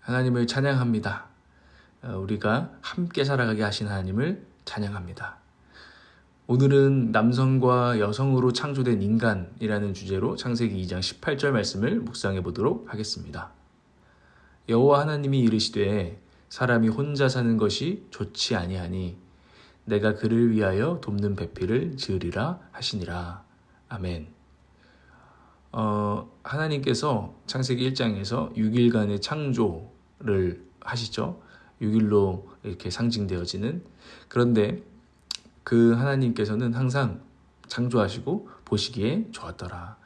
하나님을 찬양합니다. 우리가 함께 살아가게 하신 하나님을 찬양합니다. 오늘은 남성과 여성으로 창조된 인간이라는 주제로 창세기 2장 18절 말씀을 묵상해 보도록 하겠습니다. 여호와 하나님이 이르시되 사람이 혼자 사는 것이 좋지 아니하니 내가 그를 위하여 돕는 배필을 지으리라 하시니라. 아멘. 하나님께서 창세기 1장에서 6일간의 창조를 하시죠. 6일로 이렇게 상징되어지는. 그런데 그 하나님께서는 항상 창조하시고 보시기에 좋았더라.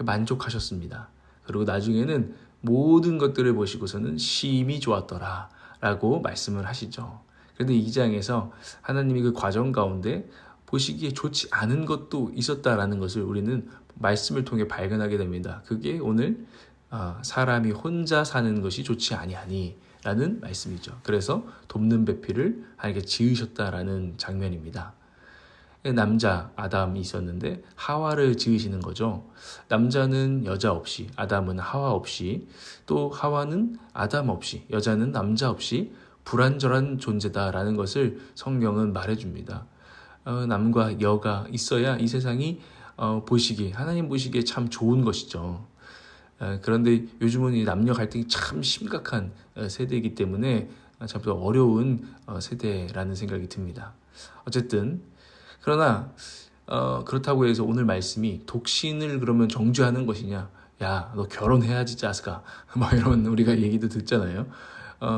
만족하셨습니다. 그리고 나중에는 모든 것들을 보시고서는 심히 좋았더라 라고 말씀을 하시죠. 그런데 이 장에서 하나님이 그 과정 가운데 보시기에 좋지 않은 것도 있었다라는 것을 우리는 말씀을 통해 발견하게 됩니다. 그게 오늘 사람이 혼자 사는 것이 좋지 아니하니 라는 말씀이죠. 그래서 돕는 배필을 하나님께 지으셨다라는 장면입니다. 남자 아담이 있었는데 하와를 지으시는 거죠. 남자는 여자 없이, 아담은 하와 없이, 또 하와는 아담 없이, 여자는 남자 없이 불완전한 존재다라는 것을 성경은 말해줍니다. 남과 여가 있어야 이 세상이 하나님 보시기에 참 좋은 것이죠. 그런데 요즘은 이 남녀 갈등이 참 심각한 세대이기 때문에 참 더 어려운 세대라는 생각이 듭니다. 어쨌든 그러나 그렇다고 해서 오늘 말씀이 독신을 그러면 정죄하는 것이냐? 야, 너 결혼해야지 짜스가 막 이런 우리가 얘기도 듣잖아요.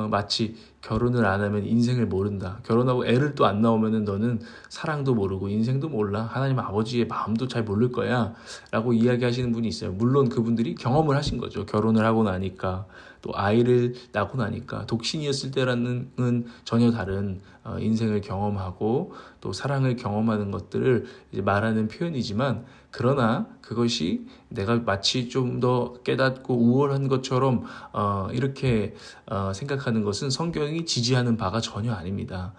마치 결혼을 안 하면 인생을 모른다. 결혼하고 애를 또 안 낳으면 너는 사랑도 모르고 인생도 몰라. 하나님 아버지의 마음도 잘 모를 거야 라고 이야기하시는 분이 있어요. 물론 그분들이 경험을 하신 거죠. 결혼을 하고 나니까, 또 아이를 낳고 나니까. 독신이었을 때라는 전혀 다른 인생을 경험하고 또 사랑을 경험하는 것들을 이제 말하는 표현이지만, 그러나 그것이 내가 마치 좀 더 깨닫고 우월한 것처럼 이렇게 생각하는 것은 성경이 지지하는 바가 전혀 아닙니다.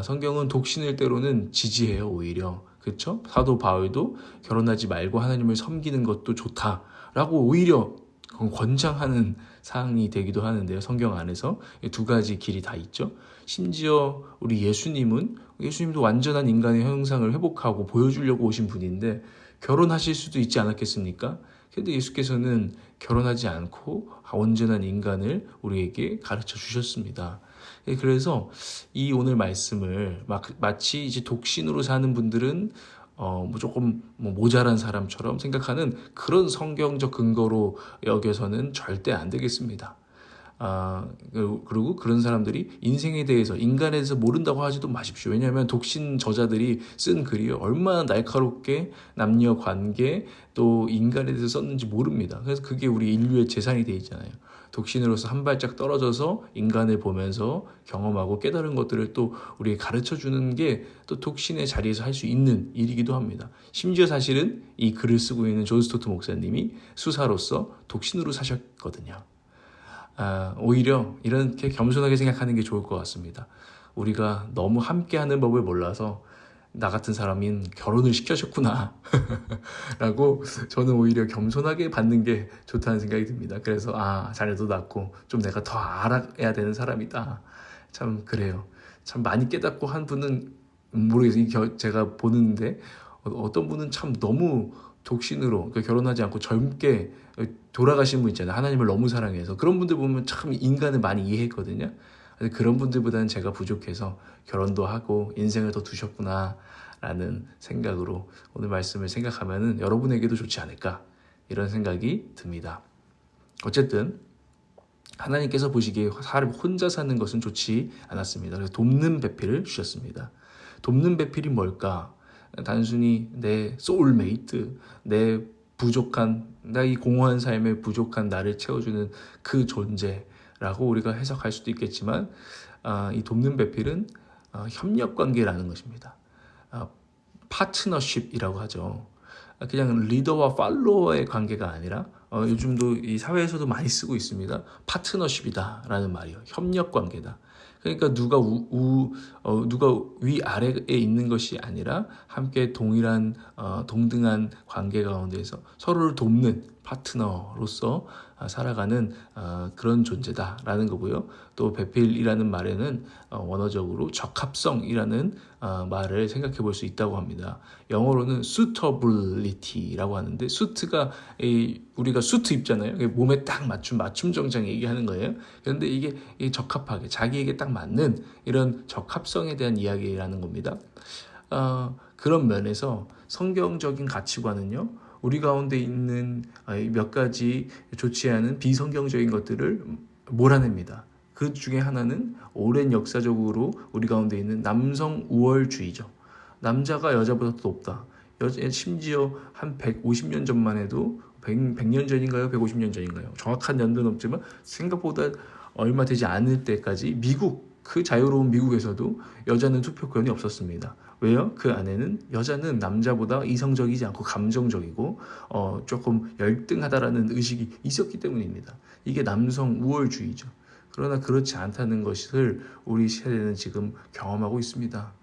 성경은 독신을 때로는 지지해요. 오히려. 그렇죠? 사도 바울도 결혼하지 말고 하나님을 섬기는 것도 좋다라고 오히려 권장하는 사항이 되기도 하는데요. 성경 안에서 두 가지 길이 다 있죠. 심지어 우리 예수님도 완전한 인간의 형상을 회복하고 보여주려고 오신 분인데 결혼하실 수도 있지 않았겠습니까? 그런데 예수께서는 결혼하지 않고 온전한 인간을 우리에게 가르쳐 주셨습니다. 그래서 이 오늘 말씀을 마치 이제 독신으로 사는 분들은 조금 모자란 사람처럼 생각하는 그런 성경적 근거로 여겨서는 절대 안 되겠습니다. 그리고 그런 사람들이 인생에 대해서, 인간에 대해서 모른다고 하지도 마십시오. 왜냐하면 독신 저자들이 쓴 글이 얼마나 날카롭게 남녀 관계 또 인간에 대해서 썼는지 모릅니다. 그래서 그게 우리 인류의 재산이 돼 있잖아요. 독신으로서 한 발짝 떨어져서 인간을 보면서 경험하고 깨달은 것들을 또 우리에게 가르쳐주는 게 또 독신의 자리에서 할 수 있는 일이기도 합니다. 심지어 사실은 이 글을 쓰고 있는 존 스토트 목사님이 수사로서 독신으로 사셨거든요. 오히려 이렇게 겸손하게 생각하는 게 좋을 것 같습니다. 우리가 너무 함께하는 법을 몰라서 나 같은 사람인 결혼을 시켜줬구나 라고 저는 오히려 겸손하게 받는 게 좋다는 생각이 듭니다. 그래서 자녀도 낳고 좀 내가 더 알아야 되는 사람이다. 참 그래요. 참 많이 깨닫고 한 분은 모르겠어요. 제가 보는데 어떤 분은 참 너무 독신으로 결혼하지 않고 젊게 돌아가신 분 있잖아요. 하나님을 너무 사랑해서. 그런 분들 보면 참 인간을 많이 이해했거든요. 그런 분들보다는 제가 부족해서 결혼도 하고 인생을 더 두셨구나 라는 생각으로 오늘 말씀을 생각하면 여러분에게도 좋지 않을까 이런 생각이 듭니다. 어쨌든 하나님께서 보시기에 사람 혼자 사는 것은 좋지 않았습니다. 그래서 돕는 배필을 주셨습니다. 돕는 배필이 뭘까? 단순히 내 소울메이트, 내 부족한, 나 이 공허한 삶에 부족한 나를 채워주는 그 존재라고 우리가 해석할 수도 있겠지만, 이 돕는 배필은 협력관계라는 것입니다. 파트너십이라고 하죠. 그냥 리더와 팔로워의 관계가 아니라 요즘도 이 사회에서도 많이 쓰고 있습니다. 파트너십이다라는 말이요. 협력관계다. 그러니까 누가 위아래에 있는 것이 아니라 함께 동등한 관계 가운데서 서로를 돕는 파트너로서 살아가는 그런 존재다라는 거고요. 또 배필이라는 말에는 원어적으로 적합성이라는 말을 생각해 볼 수 있다고 합니다. 영어로는 suitability라고 하는데 suit가 우리가 수트 입잖아요. 몸에 딱 맞춤 정장 얘기하는 거예요. 그런데 이게 적합하게 자기에게 딱 맞는 이런 적합성에 대한 이야기라는 겁니다. 그런 면에서 성경적인 가치관은요, 우리 가운데 있는 몇 가지 좋지 않은 비성경적인 것들을 몰아냅니다. 그 중에 하나는 오랜 역사적으로 우리 가운데 있는 남성 우월주의죠. 남자가 여자보다 더 높다. 심지어 한 150년 전만 해도 100년 전인가요? 150년 전인가요? 정확한 연도는 없지만 생각보다 얼마 되지 않을 때까지 그 자유로운 미국에서도 여자는 투표권이 없었습니다. 왜요? 그 안에는 여자는 남자보다 이성적이지 않고 감정적이고 조금 열등하다라는 의식이 있었기 때문입니다. 이게 남성 우월주의죠. 그러나 그렇지 않다는 것을 우리 세대는 지금 경험하고 있습니다.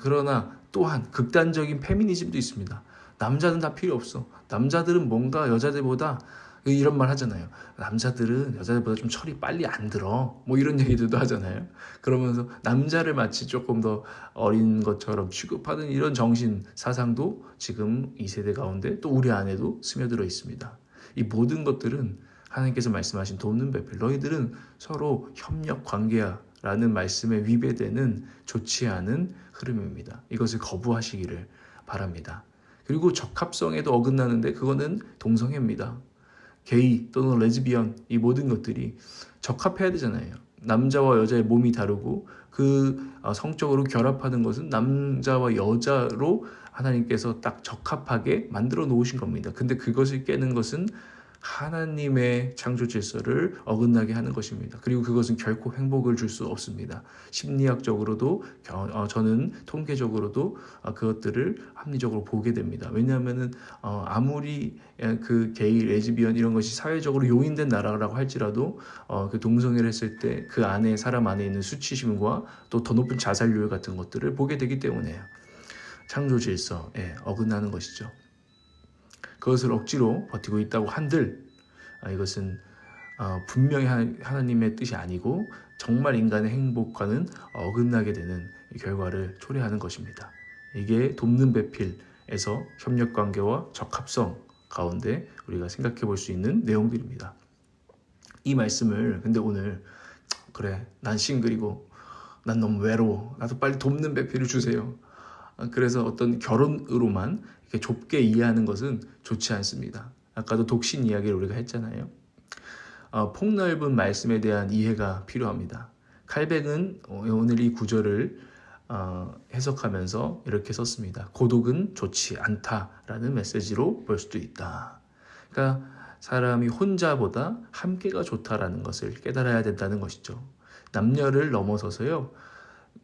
그러나 또한 극단적인 페미니즘도 있습니다. 남자는 다 필요 없어. 남자들은 뭔가 여자들보다 이런 말 하잖아요. 남자들은 여자들보다 좀 철이 빨리 안 들어. 뭐 이런 얘기들도 하잖아요. 그러면서 남자를 마치 조금 더 어린 것처럼 취급하는 이런 정신 사상도 지금 이 세대 가운데 또 우리 안에도 스며들어 있습니다. 이 모든 것들은 하나님께서 말씀하신 돕는 배필, 너희들은 서로 협력 관계야 라는 말씀에 위배되는 좋지 않은 흐름입니다. 이것을 거부하시기를 바랍니다. 그리고 적합성에도 어긋나는데 그거는 동성애입니다. 게이 또는 레즈비언, 이 모든 것들이 적합해야 되잖아요. 남자와 여자의 몸이 다르고 성적으로 결합하는 것은 남자와 여자로 하나님께서 딱 적합하게 만들어 놓으신 겁니다. 근데 그것을 깨는 것은 하나님의 창조 질서를 어긋나게 하는 것입니다. 그리고 그것은 결코 행복을 줄 수 없습니다. 심리학적으로도 저는 통계적으로도 그것들을 합리적으로 보게 됩니다. 왜냐하면은 아무리 그 게이, 레즈비언 이런 것이 사회적으로 용인된 나라라고 할지라도 그 동성애를 했을 때 그 안에 사람 안에 있는 수치심과 또 더 높은 자살률 같은 것들을 보게 되기 때문에요. 창조 질서에 어긋나는 것이죠. 그것을 억지로 버티고 있다고 한들 이것은 분명히 하나님의 뜻이 아니고 정말 인간의 행복과는 어긋나게 되는 결과를 초래하는 것입니다. 이게 돕는 배필에서 협력관계와 적합성 가운데 우리가 생각해 볼 수 있는 내용들입니다. 이 말씀을 근데 오늘 그래 난 싱글이고 난 너무 외로워 나도 빨리 돕는 배필을 주세요. 그래서 어떤 결혼으로만 이렇게 좁게 이해하는 것은 좋지 않습니다. 아까도 독신 이야기를 우리가 했잖아요. 폭넓은 말씀에 대한 이해가 필요합니다. 칼뱅은 오늘 이 구절을 해석하면서 이렇게 썼습니다. 고독은 좋지 않다라는 메시지로 볼 수도 있다. 그러니까 사람이 혼자보다 함께가 좋다라는 것을 깨달아야 된다는 것이죠. 남녀를 넘어서서요.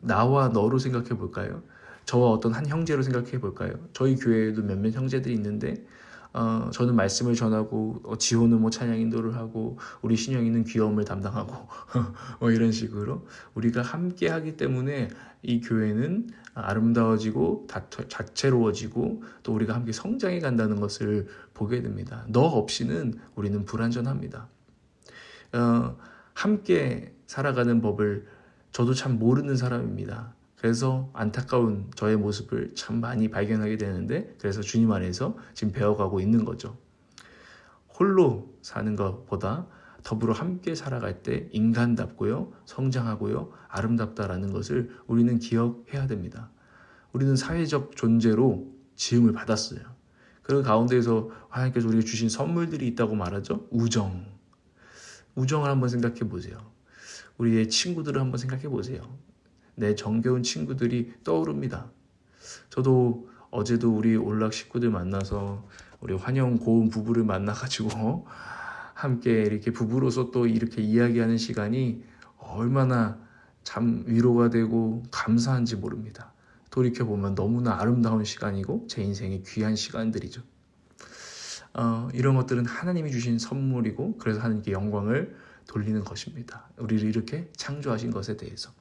나와 너로 생각해 볼까요? 저와 어떤 한 형제로 생각해 볼까요? 저희 교회에도 몇몇 형제들이 있는데 저는 말씀을 전하고 지호는 뭐 찬양 인도를 하고 우리 신영이는 귀여움을 담당하고 뭐 이런 식으로 우리가 함께 하기 때문에 이 교회는 아름다워지고 자체로워지고 또 우리가 함께 성장해 간다는 것을 보게 됩니다. 너 없이는 우리는 불완전합니다. 함께 살아가는 법을 저도 참 모르는 사람입니다. 그래서 안타까운 저의 모습을 참 많이 발견하게 되는데 그래서 주님 안에서 지금 배워가고 있는 거죠. 홀로 사는 것보다 더불어 함께 살아갈 때 인간답고요, 성장하고요, 아름답다라는 것을 우리는 기억해야 됩니다. 우리는 사회적 존재로 지음을 받았어요. 그 가운데에서 하나님께서 우리에게 주신 선물들이 있다고 말하죠. 우정을 한번 생각해 보세요. 우리의 친구들을 한번 생각해 보세요. 내 정겨운 친구들이 떠오릅니다. 저도 어제도 우리 올락 식구들 만나서 우리 환영 고은 부부를 만나가지고 함께 이렇게 부부로서 또 이렇게 이야기하는 시간이 얼마나 참 위로가 되고 감사한지 모릅니다. 돌이켜보면 너무나 아름다운 시간이고 제 인생의 귀한 시간들이죠. 이런 것들은 하나님이 주신 선물이고 그래서 하나님께 영광을 돌리는 것입니다. 우리를 이렇게 창조하신 것에 대해서.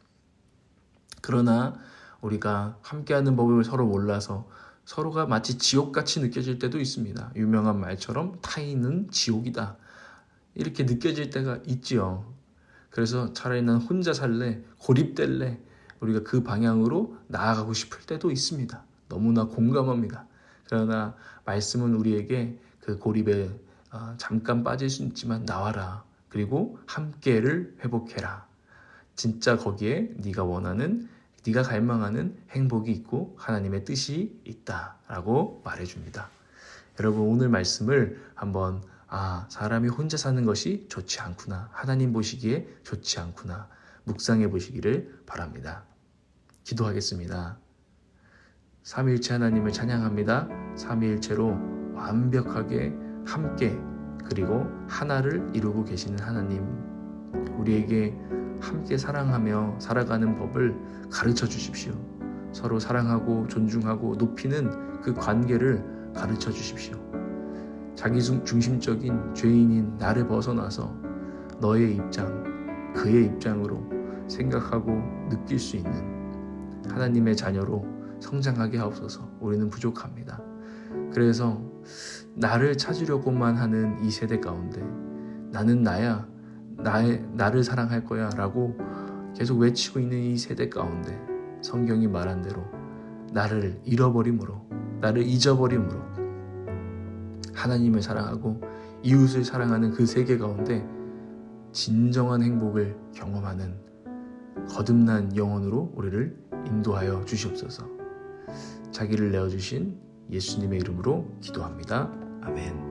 그러나 우리가 함께하는 법을 서로 몰라서 서로가 마치 지옥같이 느껴질 때도 있습니다. 유명한 말처럼 타인은 지옥이다, 이렇게 느껴질 때가 있지요. 그래서 차라리 난 혼자 살래, 고립될래, 우리가 그 방향으로 나아가고 싶을 때도 있습니다. 너무나 공감합니다. 그러나 말씀은 우리에게 그 고립에 잠깐 빠질 수 있지만 나와라, 그리고 함께를 회복해라. 진짜 거기에 네가 원하는, 네가 갈망하는 행복이 있고 하나님의 뜻이 있다라고 말해줍니다. 여러분, 오늘 말씀을 한번 사람이 혼자 사는 것이 좋지 않구나, 하나님 보시기에 좋지 않구나 묵상해 보시기를 바랍니다. 기도하겠습니다. 삼위일체 하나님을 찬양합니다. 삼위일체로 완벽하게 함께 그리고 하나를 이루고 계시는 하나님, 우리에게 함께 사랑하며 살아가는 법을 가르쳐 주십시오. 서로 사랑하고 존중하고 높이는 그 관계를 가르쳐 주십시오. 자기 중심적인 죄인인 나를 벗어나서 너의 입장, 그의 입장으로 생각하고 느낄 수 있는 하나님의 자녀로 성장하게 하옵소서. 우리는 부족합니다. 그래서 나를 찾으려고만 하는 이 세대 가운데 나는 나야, 나를 사랑할 거야 라고 계속 외치고 있는 이 세대 가운데 성경이 말한 대로 나를 잃어버림으로, 나를 잊어버림으로 하나님을 사랑하고 이웃을 사랑하는 그 세계 가운데 진정한 행복을 경험하는 거듭난 영혼으로 우리를 인도하여 주시옵소서. 자기를 내어주신 예수님의 이름으로 기도합니다. 아멘.